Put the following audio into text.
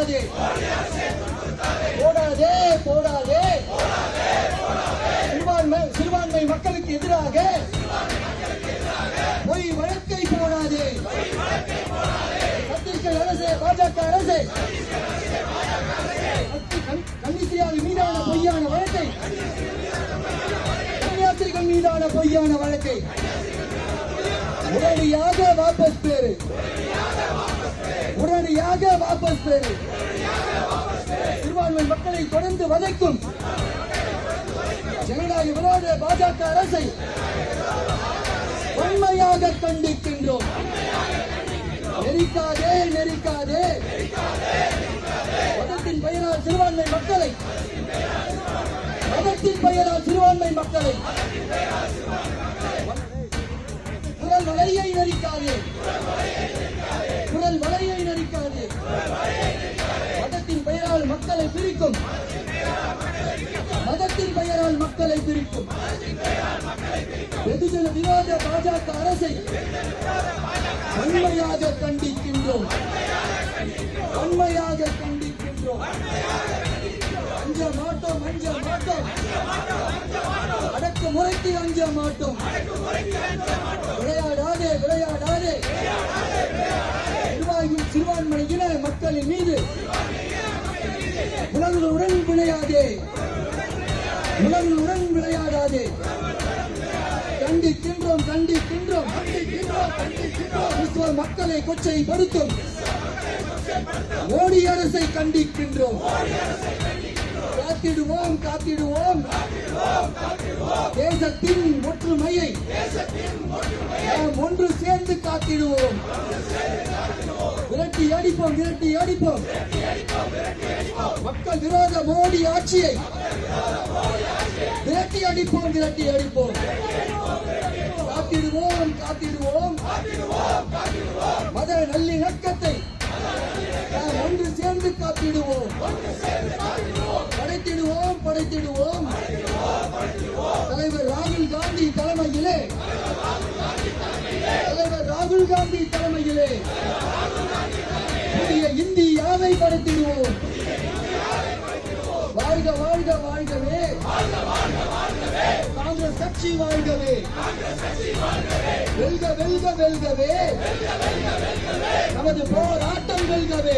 போடாதே போடாதே போடாதே சிறுபான்மை மக்களுக்கு எதிராக பொய் வழக்கை போடாதே. சத்தீஸ்கர் அரசு, பாஜக அரசு கன்னியாஸ்திரி மீதான பொய்யான வழக்கை, கன்னியாஸ்திரிகள் மீதான பொய்யான வழக்கை உடனடியாக வாபஸ் பெறு, உடனடியாக வாபஸ் பெறு. சிறுபான்மை மக்களை தொடர்ந்து வதைக்கும் ஜனநாயக விரோத பாஜக அரசை உண்மையாக கண்டிக்கின்றோம். நெரிக்காதே நெரிக்காதே. மதத்தின் பெயரால் சிறுபான்மை மக்களை, மதத்தின் பெயரால் சிறுபான்மை மக்களை குரல் வலையை நெரிக்காதே, குரல் வலையை நெரிக்காதே. மதத்தின் பெயரால் மக்களை பிரிக்கும், மதத்தின் பெயரால் மக்களை பிரிக்கும் வெகுஜன விரோத பாஜக அரசை உண்மையாக கண்டிக்கின்றோம், உண்மையாக கண்டிக்கின்றோம். அஞ்ச மாட்டோம், அஞ்ச மாட்டோம், அடக்குமுறைக்கு அஞ்ச மாட்டோம். விளையாடாதே விளையாடாதே. நிர்வாகியும் சிறுபான்மையின மக்களின் மீது உணர்வுடன் விளையாதே, உணர்வுடன் விளையாடாதே. கண்டிக்கின்றோம் கண்டிக்கின்றோம் கிறிஸ்துவ மக்களை கொச்சைப்படுத்தும் மோடி அரசை கண்டிக்கின்றோம். காத்திடுவோம் காத்திடுவோம் தேசத்தின் ஒற்றுமையை நாம் ஒன்று சேர்ந்து காத்திடுவோம். விரட்டி அடிப்போம், விரட்டி அடிப்போம் மக்கள் விரோத மோடி ஆட்சியை. விரட்டி அடிப்போம், விரட்டி அடிப்போம். காத்திடுவோம் காத்திடுவோம் மத நல்லிணக்கத்தை நாம் ஒன்று சேர்ந்து காத்திடுவோம். படைத்திடுவோம் படைத்திடுவோம். தலைவர் ராகுல் காந்தி தலைமையிலே, தலைவர் ராகுல் காந்தி தலைமையிலே புதிய இந்தியாவை படைத்திடுவோம். வாழ்க வாழ்க வாழ்கவே காங்கிரஸ் கட்சி, வாழ்கவே வெல்க வெல்க வெல்கவே நமது போராட்டம் வெல்கவே.